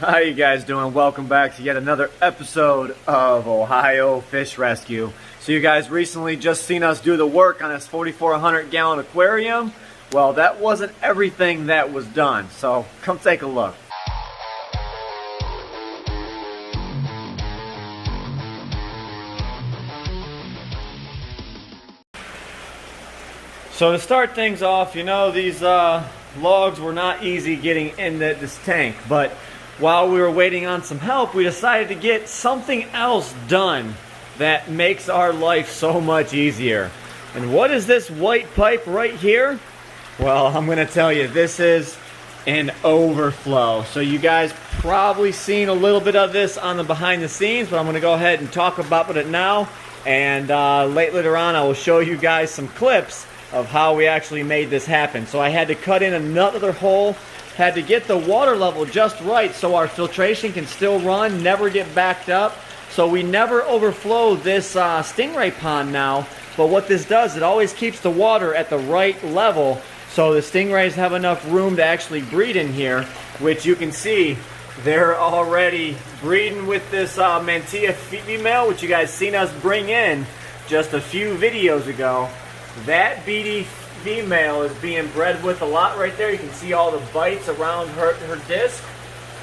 How you guys doing? Welcome back to yet another episode of Ohio Fish Rescue. So you guys recently just seen us do the work on this 4,400 gallon aquarium. Well, that wasn't everything that was done, so come take a look. So to start things off, you know, these logs were not easy getting in this tank, but while we were waiting on some help, we decided to get something else done that makes our life so much easier. And what is this white pipe right here? Well, I'm going to tell you, this is an overflow. So you guys probably seen a little bit of this on the behind the scenes, but I'm going to go ahead and talk about it now. And later on, I will show you guys some clips of how we actually made this happen. So I had to cut in another hole, had to get the water level just right so our filtration can still run, never get backed up. So we never overflow this stingray pond now, but what this does, it always keeps the water at the right level so the stingrays have enough room to actually breed in here, which you can see they're already breeding with this mantilla female, which you guys seen us bring in just a few videos ago. That beady female is being bred with a lot right there. You can see all the bites around her disc.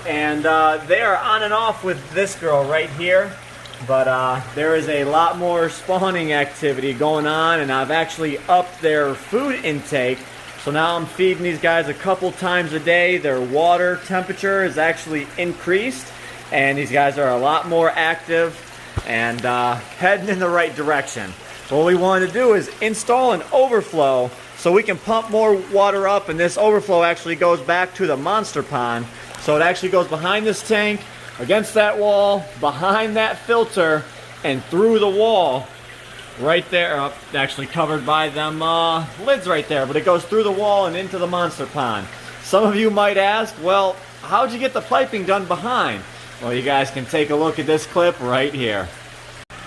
And they are on and off with this girl right here. But there is a lot more spawning activity going on, and I've actually upped their food intake. So now I'm feeding these guys a couple times a day. Their water temperature is actually increased, and these guys are a lot more active and heading in the right direction. What we wanted to do is install an overflow so we can pump more water up, and this overflow actually goes back to the monster pond. So it actually goes behind this tank, against that wall, behind that filter, and through the wall right there. Actually covered by them lids right there, but it goes through the wall and into the monster pond. Some of you might ask, well, how'd you get the piping done behind? Well, you guys can take a look at this clip right here.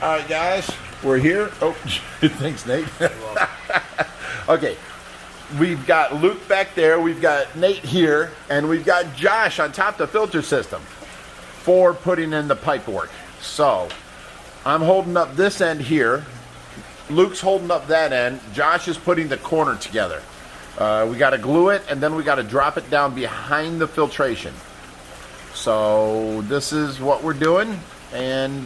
All right, guys, we're here. Oh, thanks, Nate. Okay, we've got Luke back there, we've got Nate here, and we've got Josh on top of the filter system for putting in the pipe work. So I'm holding up this end here, Luke's holding up that end, Josh is putting the corner together. We got to glue it, and then we got to drop it down behind the filtration. So this is what we're doing. And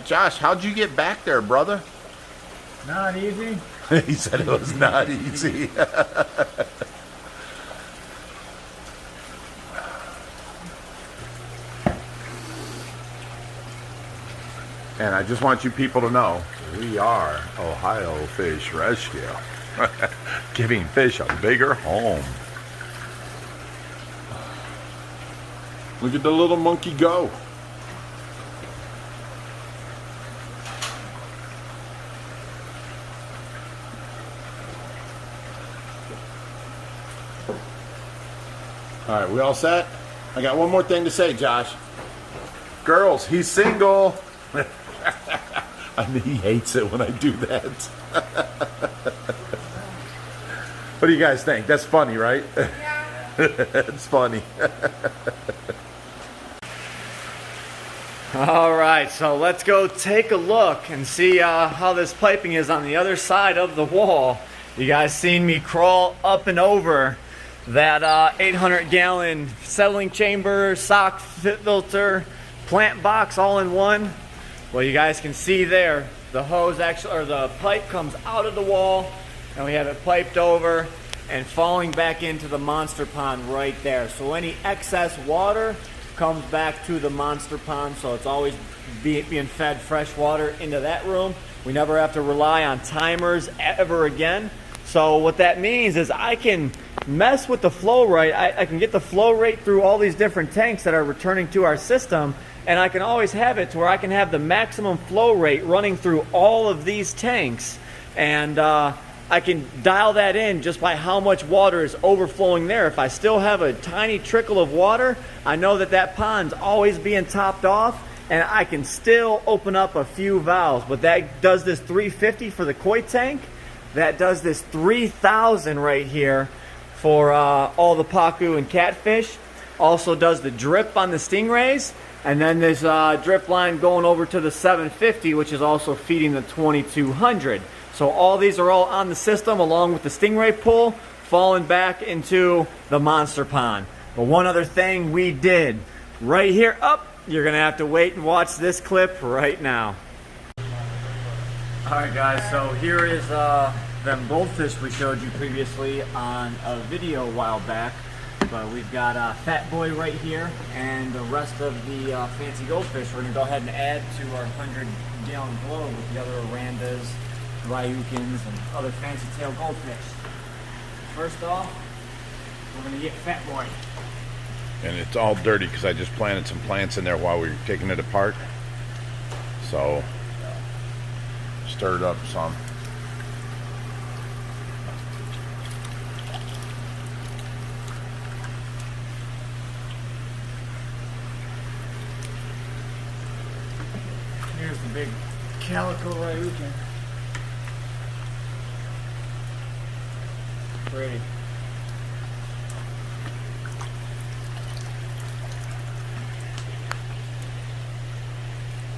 Josh, how'd you get back there, brother? Not easy. He said it was not easy. And I just want you people to know, we are Ohio Fish Rescue, giving fish a bigger home. Look at the little monkey go. All right, we all set? I got one more thing to say, Josh. Girls, he's single. I mean, he hates it when I do that. What do you guys think? That's funny, right? Yeah. It's funny. All right, so let's go take a look and see how this piping is on the other side of the wall. You guys seen me crawl up and over that 800 gallon settling chamber, sock filter, plant box all in one. Well, you guys can see there, the hose actually, or the pipe comes out of the wall, and we have it piped over and falling back into the monster pond right there. So any excess water comes back to the monster pond, so it's always being fed fresh water into that room. We never have to rely on timers ever again. So what that means is I can mess with the flow rate. I can get the flow rate through all these different tanks that are returning to our system, and I can always have it to where I can have the maximum flow rate running through all of these tanks, and I can dial that in just by how much water is overflowing there. If I still have a tiny trickle of water, I know that that pond's always being topped off, and I can still open up a few valves. But that does this 350 for the koi tank. That does this 3,000 right here for all the pacu and catfish. also does the drip on the Stingrays, and then there's a drip line going over to the 750, which is also feeding the 2200. So all these are all on the system along with the Stingray pool falling back into the monster pond. But one other thing we did right here, you're gonna have to wait and watch this clip right now. Alright guys, so here is them goldfish we showed you previously on a video a while back. But we've got Fat Boy right here and the rest of the fancy goldfish. We're gonna go ahead and add to our 100-gallon globe with the other arandas, ryukins, and other fancy tail goldfish. First off, we're gonna get Fat Boy. And it's all dirty because I just planted some plants in there while we were taking it apart. So, stirred up some. Here's the big calico ryukin. Pretty.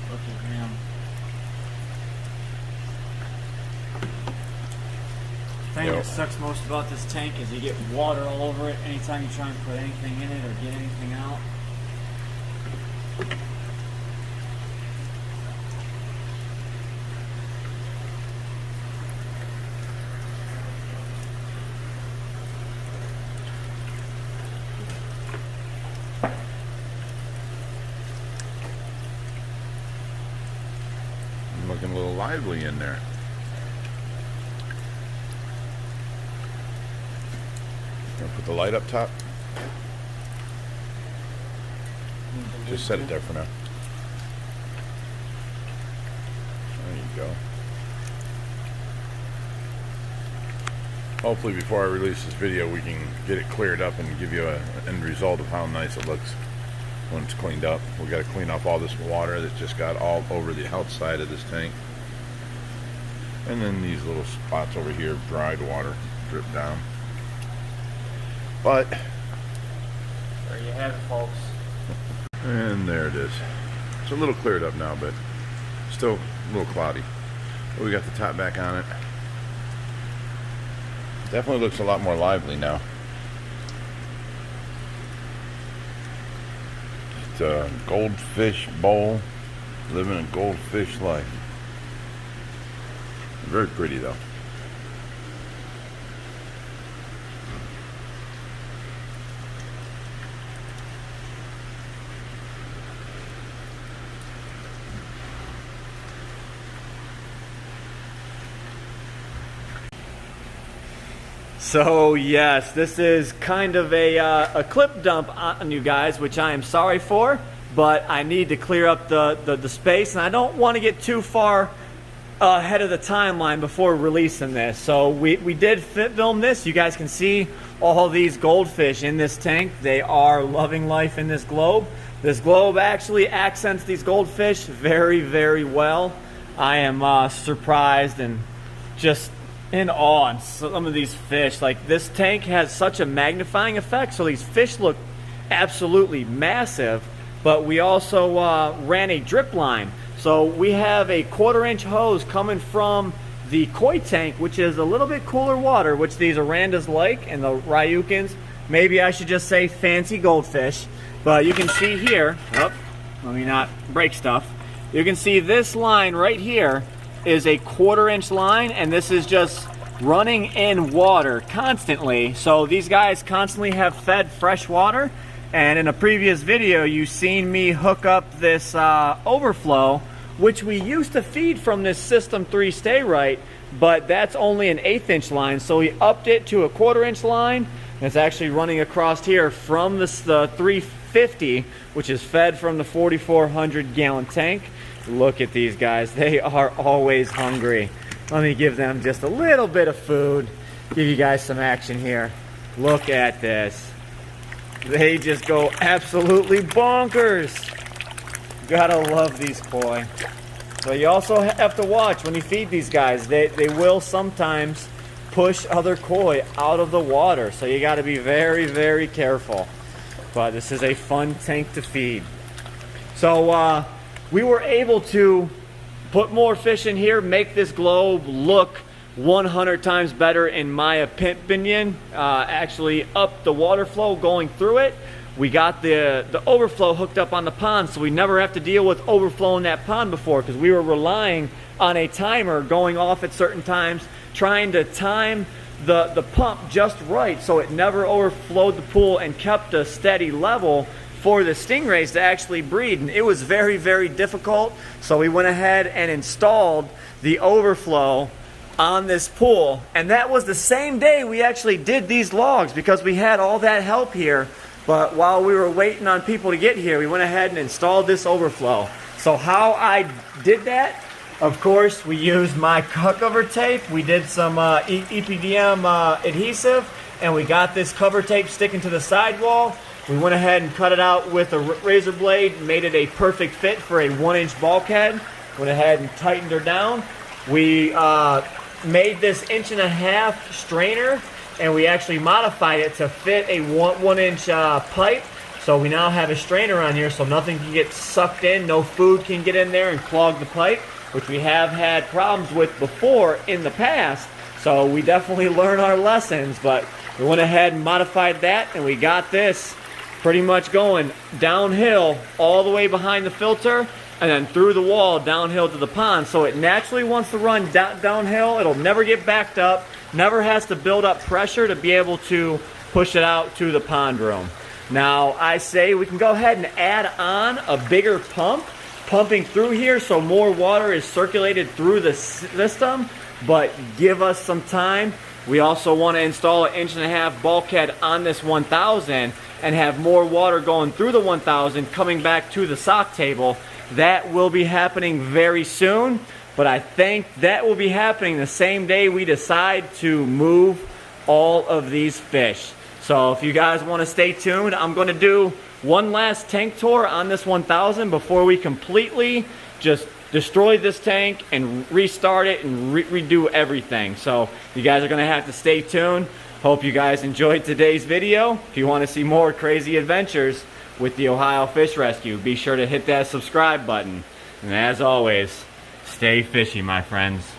Look at him. The thing that sucks most about this tank is you get water all over it anytime you try and put anything in it or get anything out. Looking a little lively in there. Gonna put the light up top. Just set it there for now. There you go. Hopefully before I release this video we can get it cleared up and give you an end result of how nice it looks when it's cleaned up. We got to clean off all this water that just got all over the outside of this tank. And then these little spots over here, dried water drip down. But there you have it, folks. And there it is. It's a little cleared up now, but still a little cloudy. But we got the top back on it. Definitely looks a lot more lively now. It's a goldfish bowl, living a goldfish life. Very pretty though. So yes, this is kind of a clip dump on you guys, which I am sorry for, but I need to clear up the space, and I don't want to get too far ahead of the timeline before releasing this. So we did film this. You guys can see all these goldfish in this tank. They are loving life in this globe. This globe actually accents these goldfish very, very well. I am surprised and just in awe on some of these fish. Like, this tank has such a magnifying effect, so these fish look absolutely massive. But we also ran a drip line. So we have a 1/4-inch hose coming from the koi tank, which is a little bit cooler water, which these arandas like, and the ryukins. Maybe I should just say fancy goldfish. But you can see here, let me not break stuff. You can see this line right here is a 1/4-inch line, and this is just running in water constantly. So these guys constantly have fed fresh water, and in a previous video you've seen me hook up this overflow, which we used to feed from this System 3 Stay Right, but that's only an 1/8-inch line, so we upped it to a 1/4-inch line. It's actually running across here from this the 350, which is fed from the 4,400-gallon tank. Look at these guys. They are always hungry. Let me give them just a little bit of food. Give you guys some action here. Look at this. They just go absolutely bonkers. Gotta love these koi. But you also have to watch when you feed these guys. They will sometimes push other koi out of the water. So you gotta be very, very careful. but this is a fun tank to feed. So we were able to put more fish in here, make this globe look 100 times better in my opinion. Actually up the water flow going through it. We got the overflow hooked up on the pond, so we never have to deal with overflowing that pond before, because we were relying on a timer going off at certain times, trying to time the pump just right so it never overflowed the pool and kept a steady level for the stingrays to actually breed. And it was very, very difficult, so we went ahead and installed the overflow on this pool, and that was the same day we actually did these logs, because we had all that help here. But while we were waiting on people to get here, we went ahead and installed this overflow. So how I did that, of course, we used my cover tape. We did some EPDM adhesive, and we got this cover tape sticking to the sidewall. We went ahead and cut it out with a razor blade, made it a perfect fit for a 1-inch bulkhead. Went ahead and tightened her down. We made this 1.5 inch strainer, and we actually modified it to fit a 1-inch pipe. So we now have a strainer on here so nothing can get sucked in, no food can get in there and clog the pipe, which we have had problems with before in the past. So we definitely learn our lessons, but we went ahead and modified that, and we got this pretty much going downhill all the way behind the filter, and then through the wall downhill to the pond. So it naturally wants to run downhill. It'll never get backed up, never has to build up pressure to be able to push it out to the pond room. Now I say we can go ahead and add on a bigger pump, pumping through here so more water is circulated through the system, but give us some time. We also want to install an 1.5 inch bulkhead on this 1000 and have more water going through the 1000 coming back to the sock table. That will be happening very soon, but I think that will be happening the same day we decide to move all of these fish. So if you guys want to stay tuned, I'm going to do one last tank tour on this 1000 before we completely just destroy this tank and restart it and redo everything. So you guys are going to have to stay tuned. Hope you guys enjoyed today's video. If you want to see more crazy adventures with the Ohio Fish Rescue, be sure to hit that subscribe button. And as always, stay fishy, my friends.